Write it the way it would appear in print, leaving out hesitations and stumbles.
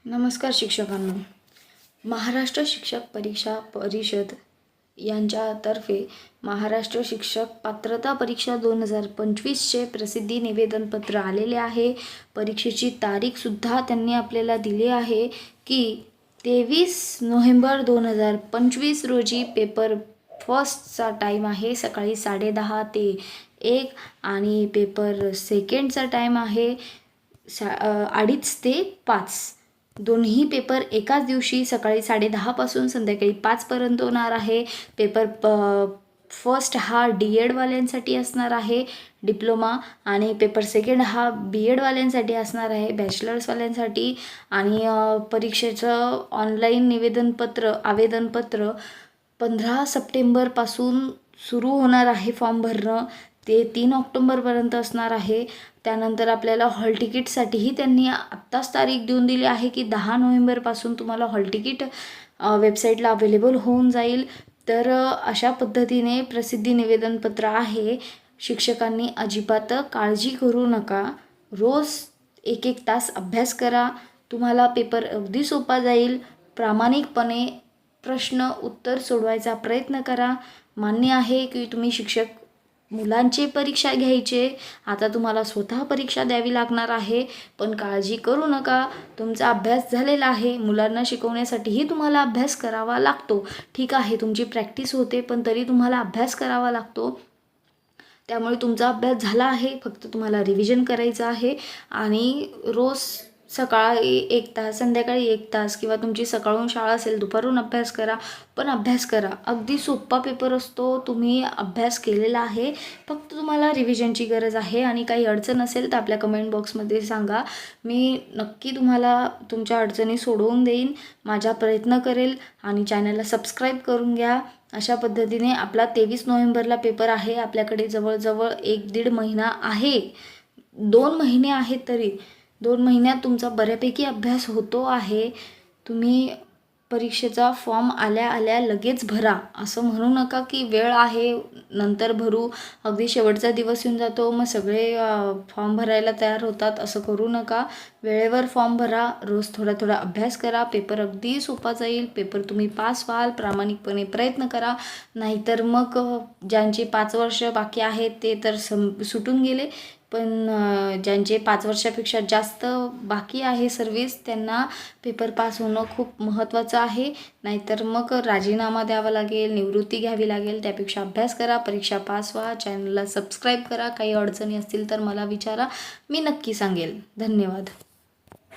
नमस्कार शिक्षकांनो. महाराष्ट्र शिक्षक परीक्षा परिषद यांच्यातर्फे महाराष्ट्र शिक्षक पात्रता परीक्षा 2025चे प्रसिद्धी निवेदनपत्र आलेले आहे. परीक्षेची तारीखसुद्धा त्यांनी आपल्याला दिली आहे की 23 नोव्हेंबर 2025 रोजी पेपर फर्स्टचा टाईम आहे सकाळी 10:30 ते 1 आणि पेपर सेकंडचा टाईम आहे 2:30 ते 5. दोन्ही पेपर एकाच दिवशी सकाळी 10:30 पासून संध्याकाळी 5 पर्यंत होणार आहे. पेपर फर्स्ट हा DED-वाल्यांसाठी असणार आहे, डिप्लोमा, आणि पेपर सेकंड हा BED-वाल्यांसाठी असणार आहे, बॅचलर्सवाल्यांसाठी. आणि परीक्षेचं ऑनलाईन आवेदनपत्र 15 सप्टेंबरपासून सुरू होणार आहे. फॉर्म भरणं ते 3 ऑक्टोबरपर्यंत असणार आहे. त्यानंतर आपल्याला हॉल तिकीटसाठीही त्यांनी आत्ताच तारीख देऊन दिली आहे की 10 नोव्हेंबरपासून तुम्हाला हॉल तिकीट वेबसाईटला अवेलेबल होऊन जाईल. तर अशा पद्धतीने प्रसिद्धी निवेदनपत्र आहे. शिक्षकांनी अजिबात काळजी करू नका. रोज 1-1 तास अभ्यास करा. तुम्हाला पेपर अगदी सोपा जाईल. प्रामाणिकपणे प्रश्न उत्तर सोडवायचा प्रयत्न करा. मान्य आहे की तुम्ही शिक्षक मुलांची परीक्षा घ्यायचे, आता तुम्हाला स्वतः परीक्षा द्यावी लागणार आहे. पण काळजी करू नका, तुमचा अभ्यास झालेला आहे. मुलांना शिकवण्यासाठीही तुम्हाला अभ्यास करावा लागतो. ठीक आहे, तुमची प्रॅक्टिस होते पण तरी तुम्हाला अभ्यास करावा लागतो. त्यामुळे तुमचा अभ्यास झाला आहे, फक्त तुम्हाला रिव्हिजन करायचं आहे. आणि रोज सकाळी 1 तास, संध्याकाळी 1 तास, किंवा तुमची सकाळून शाळा असेल दुपारून अभ्यास करा, पण अभ्यास करा. अगदी सोपा पेपर असतो. तुम्ही अभ्यास केलेला आहे, फक्त तुम्हाला रिव्हिजनची गरज आहे. आणि काही अडचण असेल तर आपल्या कमेंट बॉक्समध्ये सांगा. मी नक्की तुम्हाला तुमच्या अडचणी सोडवून देईन. माझा प्रयत्न करेल. आणि चॅनलला सबस्क्राईब करून घ्या. अशा पद्धतीने आपला 23 नोव्हेंबरला पेपर आहे. आपल्याकडे जवळजवळ 1-1.5 महिना आहे. 2 महिने आहेत, तरी 2 महिन्यात तुमचा बऱ्यापैकी अभ्यास होतो आहे. तुम्ही परीक्षेचा फॉर्म आल्या लगेच भरा. असं म्हणू नका की वेळ आहे नंतर भरू, अगदी शेवटचा दिवस येऊन जातो मग सगळे फॉर्म भरायला तयार होतात. असं करू नका. वेळेवर फॉर्म भरा. रोज थोडा थोडा अभ्यास करा. पेपर अगदी सोपा जाईल. पेपर तुम्ही पास व्हाल. प्रामाणिकपणे प्रयत्न करा. नाहीतर मग ज्यांचे 5 वर्ष बाकी आहेत ते तर सुटून गेले, पण ज्यांचे 5 वर्षापेक्षा जास्त बाकी आहे सर्विस, त्यांना पेपर पास होणं खूप महत्त्वाचं आहे. नाहीतर मग राजीनामा द्यावा लागेल, निवृत्ती घ्यावी लागेल. त्यापेक्षा अभ्यास करा, परीक्षा पास व्हा. चॅनलला सबस्क्राईब करा. काही अडचणी असतील तर मला विचारा, मी नक्की सांगेल. धन्यवाद.